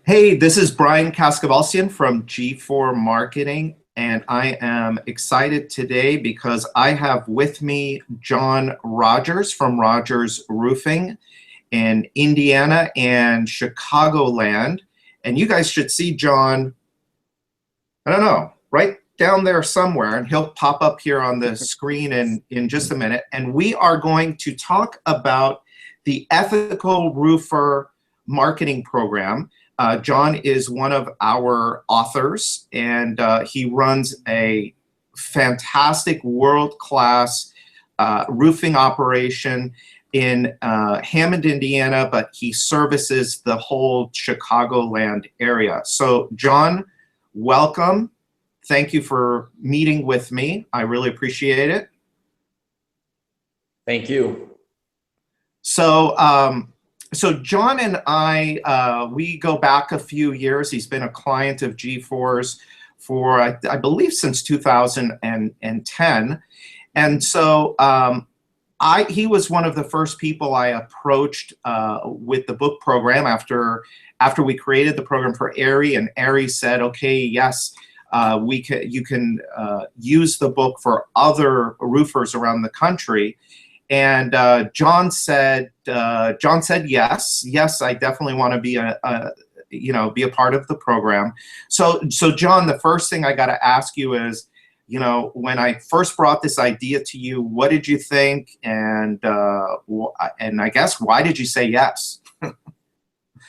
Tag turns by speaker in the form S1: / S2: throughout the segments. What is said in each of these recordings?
S1: Hey, this is Brian Kaskavalciyan from G4 Marketing, and I am excited today because I have with me John Rogers from Rogers Roofing in Indiana and Chicagoland. And you guys should see John, I don't know, right down there somewhere, and he'll pop up here on the screen in just a minute. And we are going to talk about the Ethical Roofer Marketing Program. John is one of our authors, and he runs a fantastic world-class roofing operation in Hammond, Indiana, but he services the whole Chicagoland area. So, John, welcome. Thank you for meeting with me. I really appreciate it.
S2: Thank you.
S1: So, So John and I, we go back a few years. He's been a client of G4's for, I believe, since 2010. And so he was one of the first people I approached with the book program after we created the program for ARI, and ARI said, okay, yes, you can use the book for other roofers around the country. And John said yes, I definitely want to be be a part of the program. So John, the first thing I got to ask you is, when I first brought this idea to you, what did you think? And I guess, why did you say yes?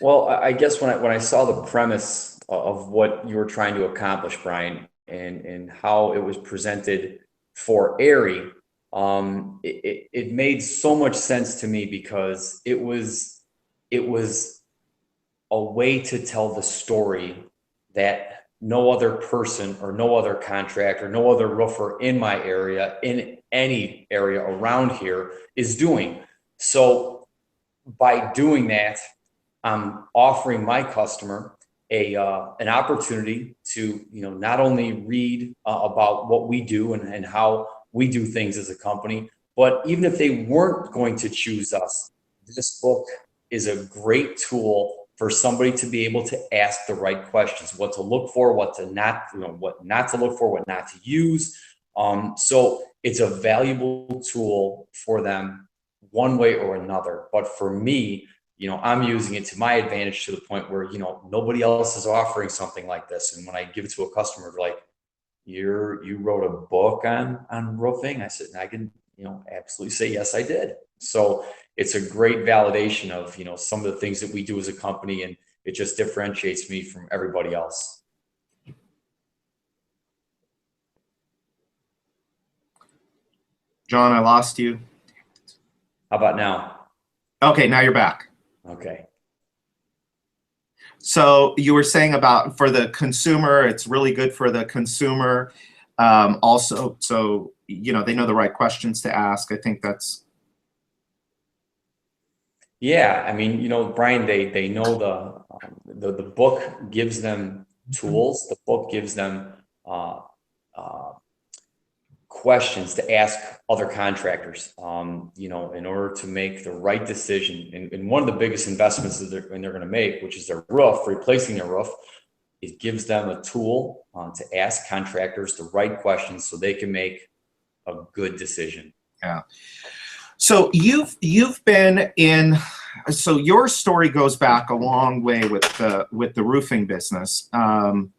S2: Well, I guess when I saw the premise of what you were trying to accomplish, Brian, and how it was presented for ARI, it made so much sense to me, because it was a way to tell the story that no other person or no other contractor, no other roofer in my area, in any area around here, is doing. So by doing that, I'm offering my customer an opportunity to not only read about what we do and how we do things as a company, but even if they weren't going to choose us, this book is a great tool for somebody to be able to ask the right questions, what to look for, what not to look for, what not to use. So it's a valuable tool for them one way or another. But for me, I'm using it to my advantage, to the point where, nobody else is offering something like this. And when I give it to a customer, they're like, you wrote a book on roofing? I said, I can, absolutely say, yes, I did. So it's a great validation of, some of the things that we do as a company, and it just differentiates me from everybody else.
S1: John, I lost you.
S2: How about now?
S1: Okay, now you're back.
S2: Okay.
S1: So you were saying about, for the consumer, it's really good for the consumer. Also, so, they know the right questions to ask. I think that's.
S2: Yeah, I mean, Brian, they know the book gives them tools. The book gives them questions to ask other contractors, in order to make the right decision. And one of the biggest investments that they're going to make, which is their roof, replacing their roof, it gives them a tool to ask contractors the right questions so they can make a good decision.
S1: Yeah. So you've been in. So your story goes back a long way with the roofing business. How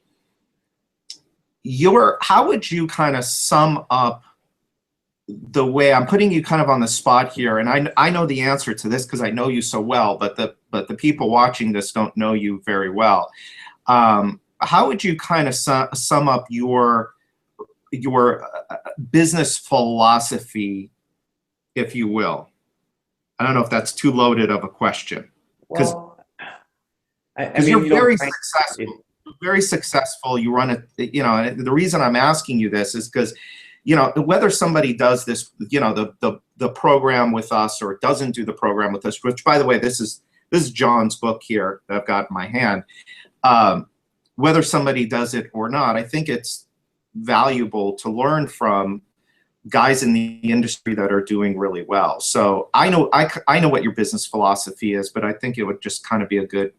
S1: would you kind of sum up the way, I'm putting you kind of on the spot here, and I know the answer to this because I know you so well, but the people watching this don't know you very well. How would you kind of sum up your business philosophy, if you will? I don't know if that's too loaded of a question, because you're very successful. Very successful. You run it, and the reason I'm asking you this is because, whether somebody does this, the program with us, or doesn't do the program with us, which, by the way, this is John's book here that I've got in my hand. Whether somebody does it or not, I think it's valuable to learn from guys in the industry that are doing really well. So I know what your business philosophy is, but I think it would just kind of be a good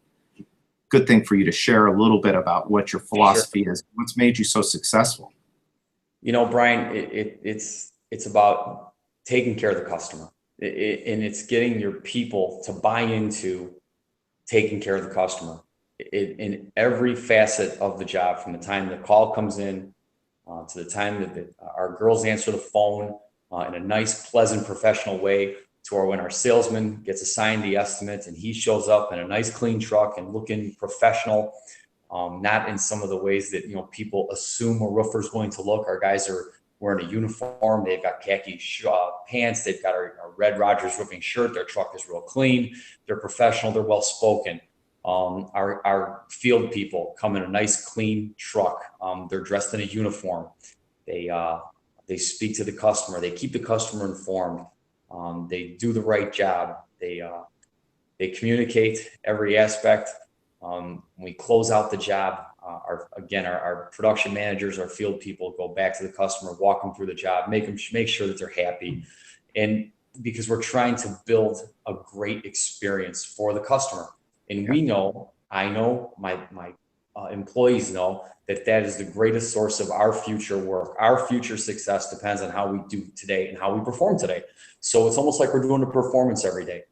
S1: good thing for you to share a little bit about what your philosophy is, what's made you so successful.
S2: You know, Brian, it's about taking care of the customer, and it's getting your people to buy into taking care of the customer in every facet of the job, from the time the call comes in to the time that our girls answer the phone in a nice, pleasant, professional way, to when our salesman gets assigned the estimate and he shows up in a nice, clean truck and looking professional, not in some of the ways that, you know, people assume a roofer is going to look. Our guys are wearing a uniform. They've got khaki pants. They've got a red Rogers Roofing shirt. Their truck is real clean. They're professional. They're well spoken. Our field people come in a nice, clean truck. They're dressed in a uniform. They speak to the customer. They keep the customer informed. They do the right job. They communicate every aspect. When we close out the job, our production managers, our field people go back to the customer, walk them through the job, make sure that they're happy. And because we're trying to build a great experience for the customer. And we know, I know, my employees know that is the greatest source of our future work. Our future success depends on how we do today and how we perform today. So it's almost like we're doing a performance every day.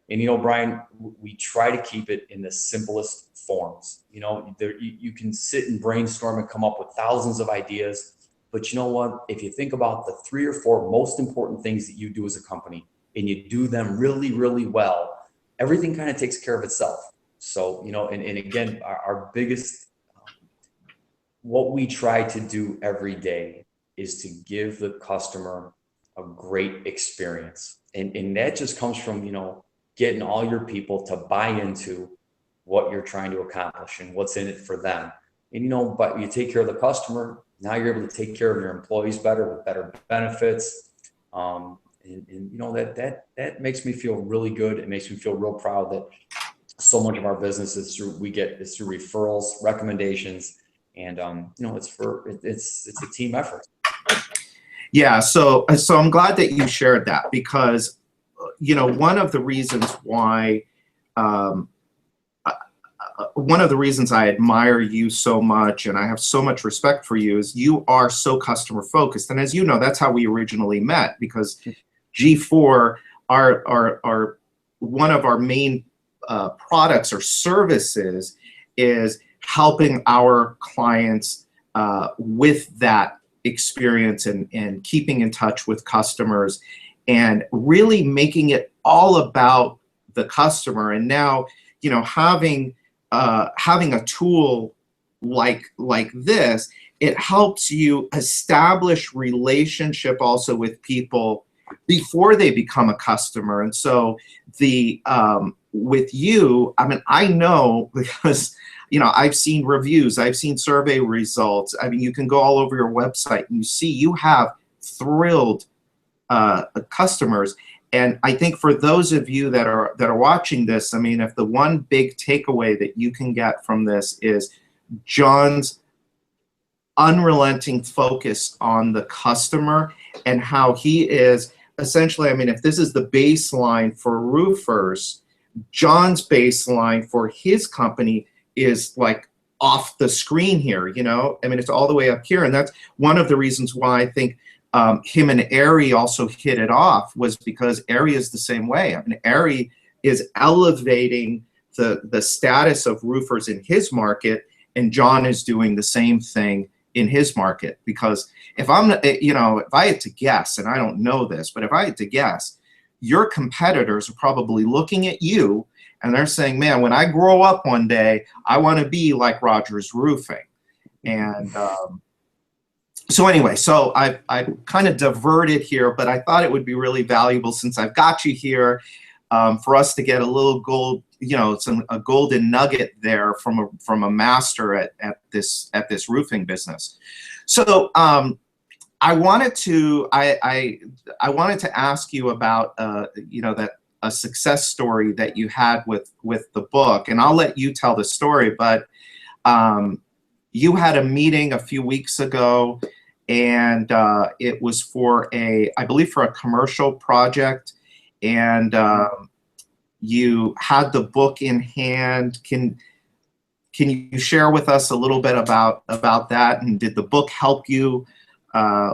S2: And, you know, Brian, we try to keep it in the simplest forms. You know, you can sit and brainstorm and come up with thousands of ideas. But you know what? If you think about the 3 or 4 most important things that you do as a company, and you do them really, really well, everything kind of takes care of itself. So, you know, and again, our biggest, what we try to do every day is to give the customer a great experience. And that just comes from, you know, getting all your people to buy into what you're trying to accomplish and what's in it for them. And, you know, but you take care of the customer, now you're able to take care of your employees better with better benefits. And you know, that makes me feel really good. It makes me feel real proud that so much of our business is through referrals, recommendations, and you know, it's a team effort.
S1: Yeah, so I'm glad that you shared that, because you know, one of the reasons I admire you so much and I have so much respect for you is you are so customer focused. And as you know, that's how we originally met, because G4, our one of our main products or services is helping our clients with that experience and keeping in touch with customers and really making it all about the customer. And now, you know, having a tool like this, it helps you establish relationship also with people before they become a customer. And so with you, I mean, I know because, you know, I've seen reviews, I've seen survey results. I mean, you can go all over your website and you see you have thrilled customers. And I think for those of you that are watching this, I mean, if the one big takeaway that you can get from this is John's unrelenting focus on the customer and how he is essentially, I mean, if this is the baseline for roofers, John's baseline for his company is like off the screen here, you know? I mean, it's all the way up here. And that's one of the reasons why I think him and Ari also hit it off, was because Ari is the same way. I mean, Ari is elevating the status of roofers in his market, and John is doing the same thing in his market. Because if I had to guess, and I don't know this, but if I had to guess, your competitors are probably looking at you and they're saying, man, when I grow up one day, I want to be like Rogers Roofing. And so anyway, so I kind of diverted here, but I thought it would be really valuable, since I've got you here, for us to get a little gold, you know, a golden nugget there from a master at this roofing business. So I wanted to ask you about you know, that a success story that you had with the book, and I'll let you tell the story. But you had a meeting a few weeks ago, and it was for I believe for a commercial project, and you had the book in hand. can you share with us a little bit about that? And did the book help you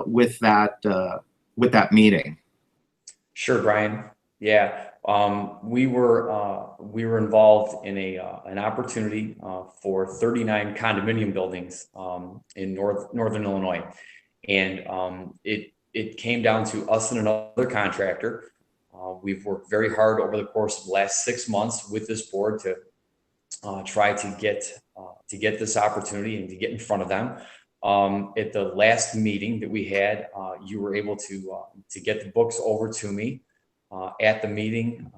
S1: with that meeting?
S2: Sure, Brian. Yeah, we were involved in an opportunity for 39 condominium buildings in northern Illinois, and it came down to us and another contractor. We've worked very hard over the course of the last 6 months with this board to try to get this opportunity and to get in front of them. At the last meeting that we had, you were able to get the books over to me at the meeting.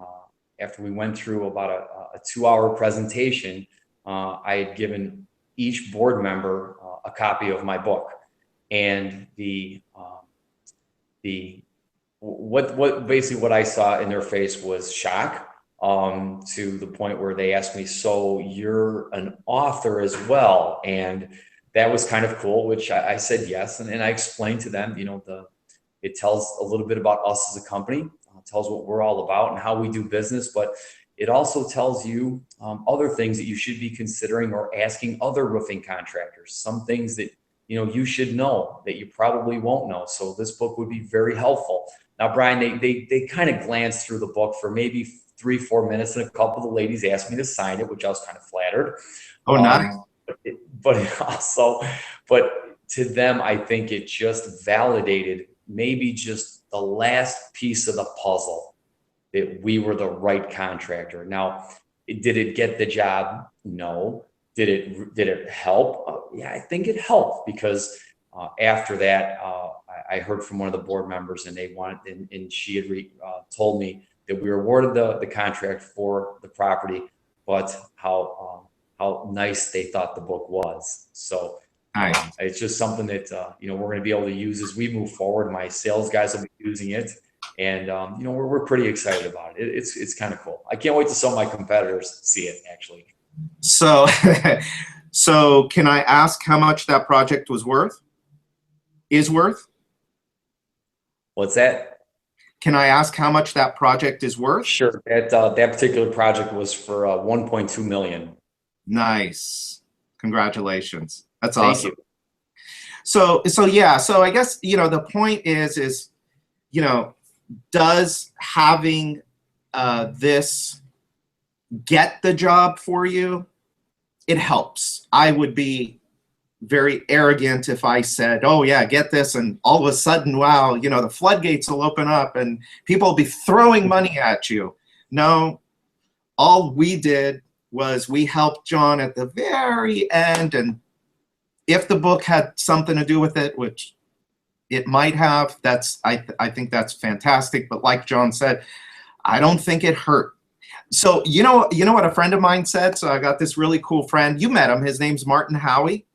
S2: After we went through about a 2-hour presentation, I had given each board member a copy of my book, and what I saw in their face was shock, to the point where they asked me, "So you're an author as well?" And that was kind of cool, which I said yes. And I explained to them, it tells a little bit about us as a company, tells what we're all about and how we do business, but it also tells you other things that you should be considering or asking other roofing contractors, some things that you should know that you probably won't know. So this book would be very helpful. Now, Brian, they kind of glanced through the book for maybe 3-4 minutes, and a couple of the ladies asked me to sign it, which I was kind of flattered.
S1: Oh, nice.
S2: But to them, I think it just validated maybe just the last piece of the puzzle, that we were the right contractor. Now, did it get the job? No. Did it help? Yeah, I think it helped, because after that, I heard from one of the board members, and and she had told me that we were awarded the contract for the property, but how nice they thought the book was. So
S1: Nice.
S2: it's just something that we're going to be able to use as we move forward. My sales guys will be using it, and we're pretty excited about it. It's kind of cool. I can't wait to some of my competitors see it, actually.
S1: So, so can I ask how much that project was worth? Is worth?
S2: What's that?
S1: Can I ask how much that project is worth?
S2: Sure. That particular project was for 1.2 million.
S1: Nice. Congratulations. That's
S2: Thank
S1: awesome.
S2: you.
S1: So yeah. So I guess the point is does having this get the job for you? It helps. I would be very arrogant if I said, "Oh yeah, get this," and all of a sudden, wow, the floodgates will open up and people will be throwing money at you. No, all we did was we helped John at the very end, and if the book had something to do with it, which it might have, I think that's fantastic. But like John said, I don't think it hurt. So you know what a friend of mine said? So I got this really cool friend. You met him. His name's Martin Howie.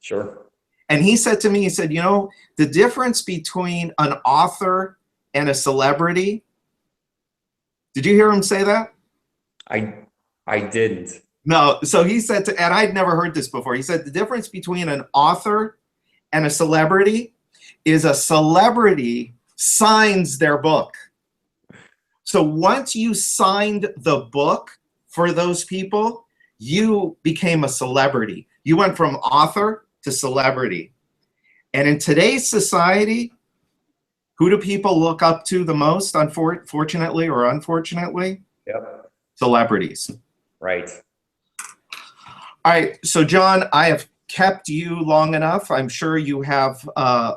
S2: Sure.
S1: And he said to me, he said, the difference between an author and a celebrity. Did you hear him say that?
S2: I didn't.
S1: No. So he said and I'd never heard this before. He said the difference between an author and a celebrity is a celebrity signs their book. So once you signed the book for those people, you became a celebrity. You went from author to celebrity. And in today's society, who do people look up to the most, unfortunately or unfortunately?
S2: Yep.
S1: Celebrities.
S2: Right.
S1: All right. So, John, I have kept you long enough. I'm sure you have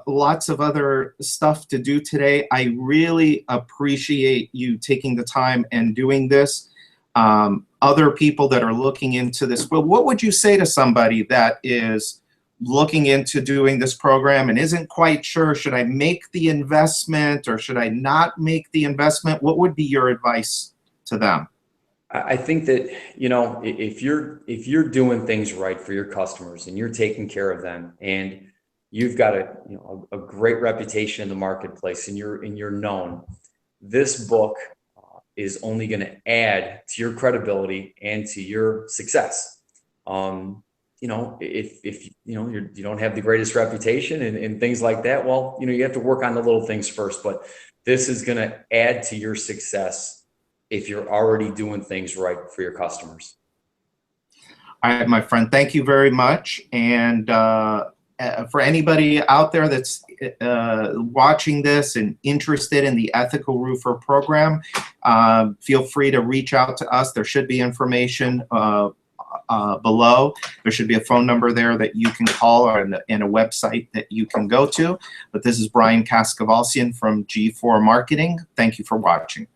S1: lots of other stuff to do today. I really appreciate you taking the time and doing this. Other people that are looking into this, well, what would you say to somebody that is looking into doing this program and isn't quite sure, should I make the investment or should I not make the investment? What would be your advice to them?
S2: I think that, if you're doing things right for your customers and you're taking care of them, and you've got a great reputation in the marketplace, and you're known, this book is only going to add to your credibility and to your success. If you don't have the greatest reputation and things like that, well, you have to work on the little things first, but this is going to add to your success if you're already doing things right for your customers.
S1: All right, my friend, thank you very much. And for anybody out there that's watching this and interested in the Ethical Roofer program, feel free to reach out to us. There should be information below. There should be a phone number there that you can call, or and a website that you can go to. But this is Brian Kaskavalciyan from G4 Marketing. Thank you for watching.